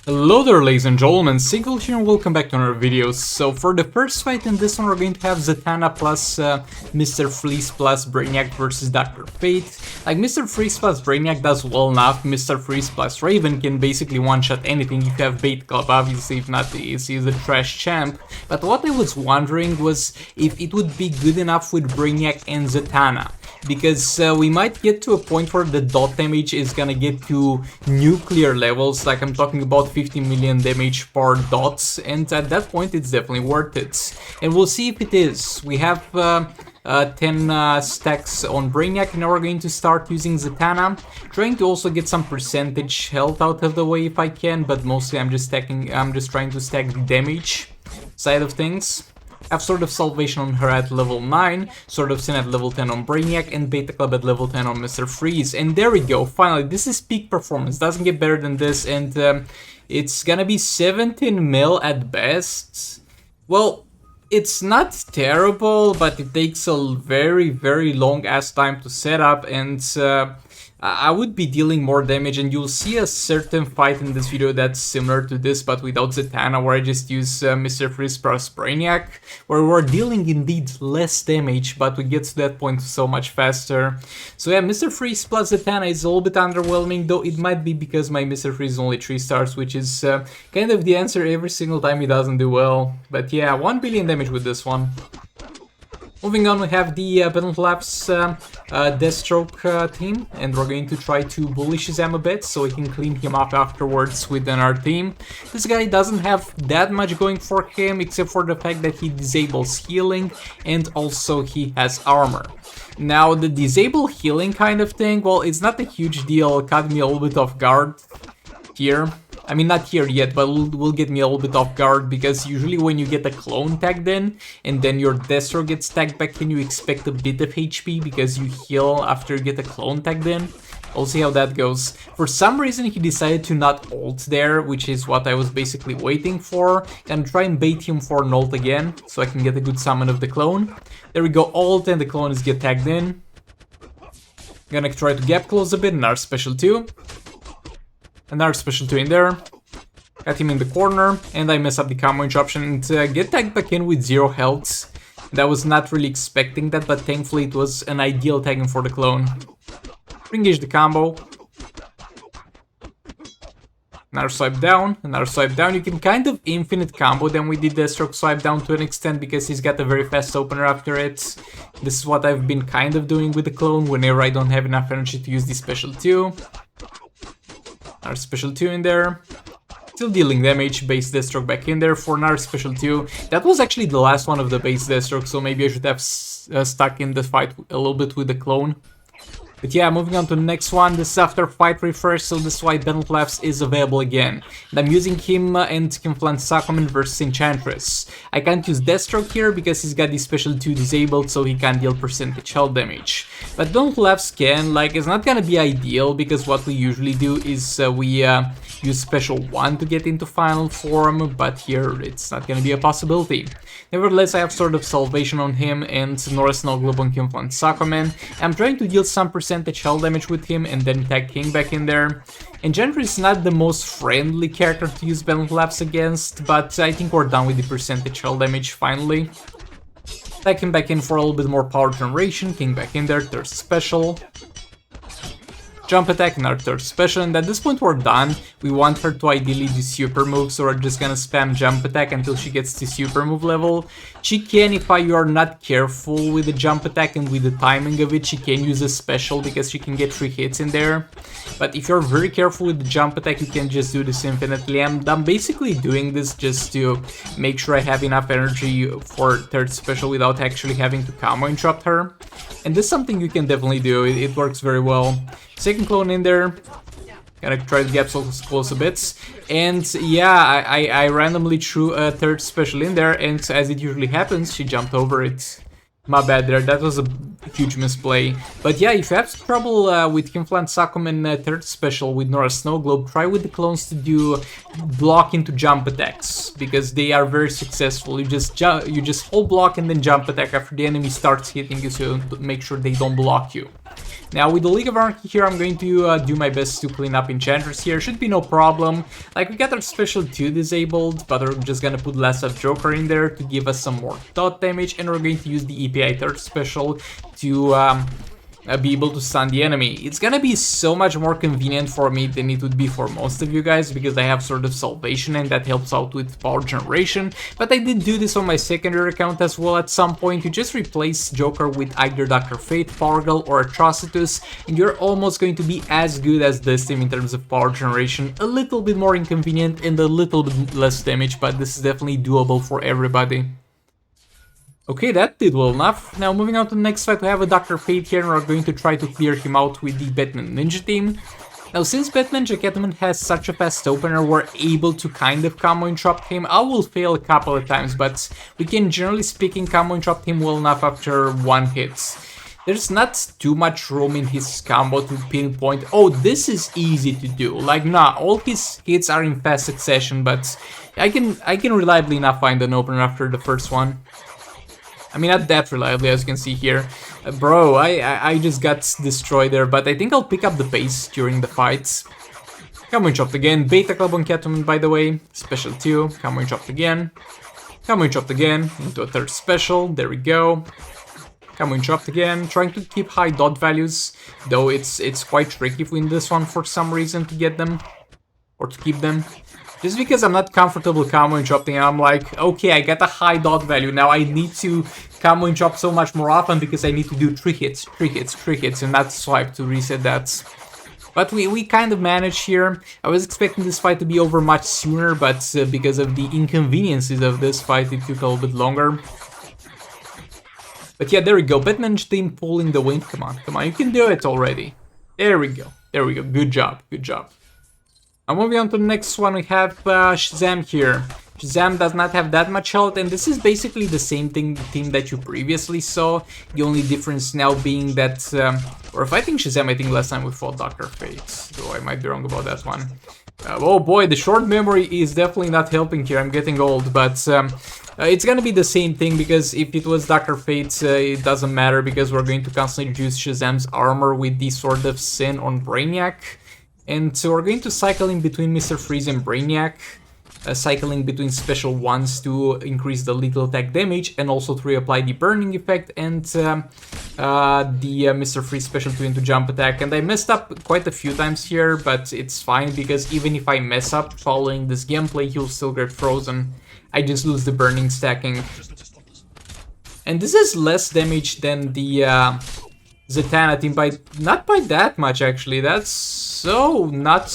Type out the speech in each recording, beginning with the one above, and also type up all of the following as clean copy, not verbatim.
Hello there, ladies and gentlemen, Single here and welcome back to another video. So for the first fight in this one, we're going to have Zatanna plus Mr. Freeze plus Brainiac versus Dr. Fate. Like, Mr. Freeze plus Brainiac does well enough. Mr. Freeze plus Raven can basically one-shot anything if you have Bait Club. Obviously, if not, he's a trash champ. But what I was wondering was if it would be good enough with Brainiac and Zatanna. Because we might get to a point where the dot damage is gonna get to nuclear levels, like I'm talking about 50 million damage per dots, and at that point it's definitely worth it. And we'll see if it is. We have 10 stacks on Brainiac, and now we're going to start using Zatanna, trying to also get some percentage health out of the way if I can, but mostly I'm just trying to stack the damage side of things. I have Sword of Salvation on her at level 9, Sword of Sin at level 10 on Brainiac, and Beta Club at level 10 on Mr. Freeze. And there we go, finally, this is peak performance, doesn't get better than this, and it's gonna be 17 mil at best. Well, it's not terrible, but it takes a very long ass time to set up, and I would be dealing more damage, and you'll see a certain fight in this video that's similar to this, but without Zatanna, where I just use Mr. Freeze plus Brainiac, where we're dealing indeed less damage, but we get to that point so much faster. So yeah, Mr. Freeze plus Zatanna is a little bit underwhelming, though it might be because my Mr. Freeze is only 3 stars, which is kind of the answer every single time he doesn't do well. But yeah, 1 billion damage with this one. Moving on, we have the Battle Labs Deathstroke team, and we're going to try to bully Shazam a bit so we can clean him up afterwards within our team. This guy doesn't have that much going for him, except for the fact that he disables healing, and also he has armor. Now, the disable healing kind of thing, well, it's not a huge deal, it caught me a little bit off guard here. I mean, not here yet, but will get me a little bit off guard, because usually when you get a clone tagged in and then your Deathstroke gets tagged back in, you expect a bit of HP because you heal after you get a clone tagged in. We'll see how that goes. For some reason he decided to not ult there, which is what I was basically waiting for, and try and bait him for an ult again, so I can get a good summon of the clone. There we go, ult, and the clone is get tagged in. Gonna try to gap close a bit, and our special 2. Another special 2 in there, got him in the corner, and I mess up the combo interruption and get tagged back in with 0 health. And I was not really expecting that, but thankfully it was an ideal tagging for the clone. Engage the combo. Another swipe down, another swipe down. You can kind of infinite combo them with the Deathstroke swipe down to an extent, because he's got a very fast opener after it. This is what I've been kind of doing with the clone whenever I don't have enough energy to use the special 2. Our special 2 in there, still dealing damage, base Deathstroke back in there for another special 2. That was actually the last one of the base Deathstroke, so maybe I should have stuck in the fight a little bit with the clone. But yeah, moving on to the next one. This is after fight refresh, so this is why Battle Labs is available again. And I'm using him and Kinflan Sakomen versus Enchantress. I can't use Deathstroke here because he's got the special 2 disabled, so he can't deal percentage health damage. But Battle Labs can, like, it's not gonna be ideal, because what we usually do is we use special 1 to get into final form, but here it's not gonna be a possibility. Nevertheless, I have Sword of Salvation on him and Nora Snow Globe on Kinflan Sakomen. I'm trying to deal some percentage health damage with him and then tag King back in there. Enchantress is not the most friendly character to use Battle Labs against, but I think we're done with the percentage health damage finally. Tag him back in for a little bit more power generation, King back in there, third special. Jump attack and our third special, and at this point we're done. We want her to ideally do super move, so we're just gonna spam jump attack until she gets to super move level. She can, if you are not careful with the jump attack and with the timing of it, she can use a special because she can get 3 hits in there. But if you're very careful with the jump attack, you can just do this infinitely. I'm basically doing this just to make sure I have enough energy for third special without actually having to combo interrupt her. And this is something you can definitely do, it works very well. Second clone in there, gonna try to gap close a bit, and yeah, I randomly threw a third special in there, and as it usually happens, she jumped over it. My bad there, that was a huge misplay. But yeah, if you have trouble with Kinflan Sakomen third special with Nora Snow Globe, try with the clones to do block into jump attacks, because they are very successful. You just hold block and then jump attack after the enemy starts hitting you, so to make sure they don't block you. Now with the League of Anarchy here, I'm going to do my best to clean up Enchantress here. Should be no problem. Like, we got our special 2 disabled, but we're just gonna put less of Joker in there to give us some more dot damage, and we're going to use the EPI 3rd special to be able to stun the enemy. It's gonna be so much more convenient for me than it would be for most of you guys, because I have sort of salvation and that helps out with power generation. But I did do this on my secondary account as well at some point. You just replace Joker with either Dr. Fate, Power Girl, or Atrocitus, and you're almost going to be as good as this team in terms of power generation. A little bit more inconvenient and a little bit less damage, but this is definitely doable for everybody. Okay, that did well enough. Now moving on to the next fight, we have a Dr. Fate here, and we're going to try to clear him out with the Batman Ninja team. Now since Batman Catwoman has such a fast opener, we're able to kind of combo interrupt him. I will fail a couple of times, but we can generally speaking combo interrupt him well enough after one hit. There's not too much room in his combo to pinpoint, oh, this is easy to do. Like, nah, all his hits are in fast succession, but I can reliably enough find an opener after the first one. I mean, not that reliably, as you can see here. Bro, I just got destroyed there, but I think I'll pick up the pace during the fights. Combo chopped again. Beta Club on Catwoman, by the way. Special 2. Combo chopped again. Combo chopped again. Into a 3rd special. There we go. Combo chopped again. Trying to keep high dot values, though it's quite tricky in this one for some reason to get them. Or to keep them. Just because I'm not comfortable combo interrupting, I'm like, okay, I got a high dot value, now I need to combo interrupt so much more often because I need to do 3 hits, and not swipe to reset that. But we kind of managed here. I was expecting this fight to be over much sooner, but because of the inconveniences of this fight, it took a little bit longer. But yeah, there we go, Batman team pulling the win. Come on, you can do it already. There we go, good job. Now moving on to the next one, we have Shazam here. Shazam does not have that much health, and this is basically the same team that you previously saw. The only difference now being that we're fighting Shazam. I think last time we fought Dr. Fate, though I might be wrong about that one. Oh boy, the short memory is definitely not helping here. I'm getting old, but it's gonna be the same thing, because if it was Dr. Fate, it doesn't matter, because we're going to constantly use Shazam's armor with the Sword of Sin on Brainiac. And so we're going to cycle in between Mr. Freeze and Brainiac, cycling between special 1s to increase the lethal attack damage, and also to reapply the burning effect, and the Mr. Freeze special 2 into jump attack. And I messed up quite a few times here, but it's fine, because even if I mess up following this gameplay, he'll still get frozen. I just lose the burning stacking. And this is less damage than the Zatanna team, not by that much actually. That's so not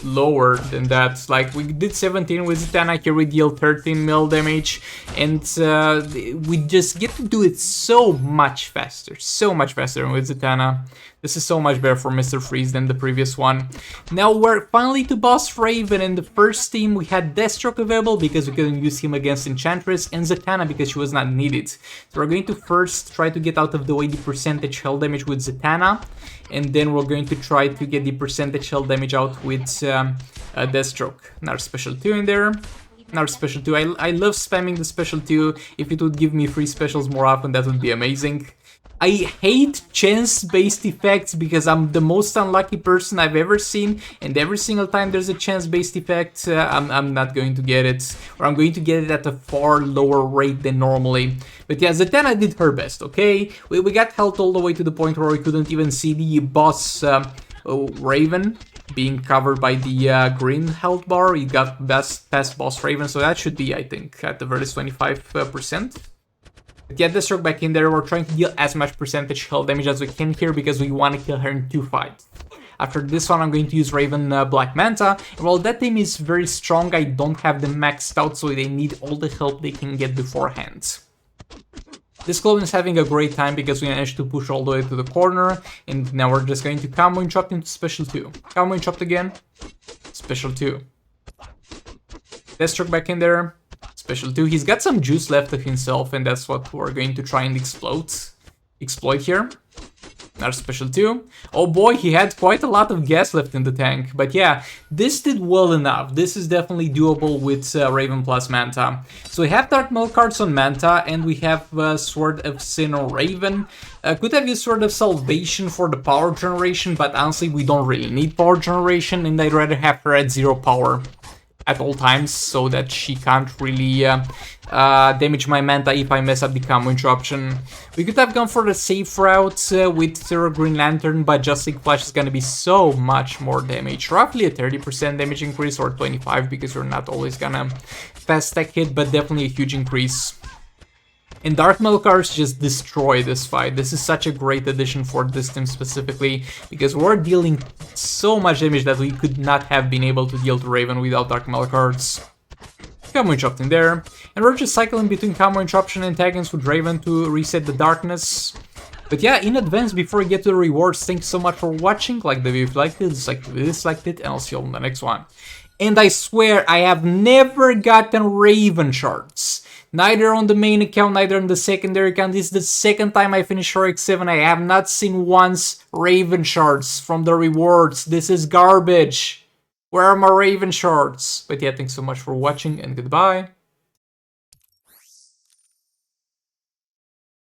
lower than that. Like, we did 17 with Zatanna, here we deal 13 mil damage, and we just get to do it so much faster with Zatanna. This is so much better for Mr. Freeze than the previous one. Now we're finally to boss Raven. In the first team we had Deathstroke available because we couldn't use him against Enchantress, and Zatanna because she was not needed. So we're going to first try to get out of the way the percentage health damage with Zatanna, and then we're going to try to get the percentage health damage out with Deathstroke. Another special 2 in there. Another special 2. I love spamming the special 2. If it would give me free specials more often, that would be amazing. I hate chance-based effects because I'm the most unlucky person I've ever seen, and every single time there's a chance-based effect, I'm not going to get it, or I'm going to get it at a far lower rate than normally. But yeah, Zatanna did her best, okay? We got health all the way to the point where we couldn't even see the boss Raven being covered by the green health bar. We got past boss Raven, so that should be, I think, at the very least 25%. But yeah, Deathstroke back in there. We're trying to deal as much percentage health damage as we can here because we want to kill her in 2 fights. After this one, I'm going to use Raven Black Manta. And while that team is very strong, I don't have them maxed out, so they need all the help they can get beforehand. This clone is having a great time because we managed to push all the way to the corner, and now we're just going to combo interrupt into special 2. Combo interrupt again, special 2. Deathstroke back in there. Special 2. He's got some juice left of himself, and that's what we're going to try and exploit here. Our special 2. Oh boy, he had quite a lot of gas left in the tank. But yeah, this did well enough. This is definitely doable with Raven plus Manta. So we have Dark Milk cards on Manta, and we have Sword of Sin on Raven. Could have used Sword of Salvation for the power generation, but honestly, we don't really need power generation, and I'd rather have her at 0 power at all times, so that she can't really damage my Manta if I mess up the combo interruption. We could have gone for the safe route with Zero Green Lantern, but Just League Flash is gonna be so much more damage. Roughly a 30% damage increase, or 25, because you're not always gonna fast stack hit, but definitely a huge increase. And Dark Melkars just destroy this fight. This is such a great addition for this team specifically, because we're dealing so much damage that we could not have been able to deal to Raven without Dark Melkars. Combo interrupting there, and we're just cycling between combo interruption and tag-ins with Raven to reset the darkness. But yeah, in advance, before we get to the rewards, thanks so much for watching. Like the video if you liked it, dislike if you disliked it, and I'll see you all in the next one. And I swear, I have never gotten Raven shards. Neither on the main account, neither on the secondary account. This is the second time I finished Heroic 7. I have not seen once Raven shards from the rewards. This is garbage. Where are my Raven shards? But yeah, thanks so much for watching, and goodbye.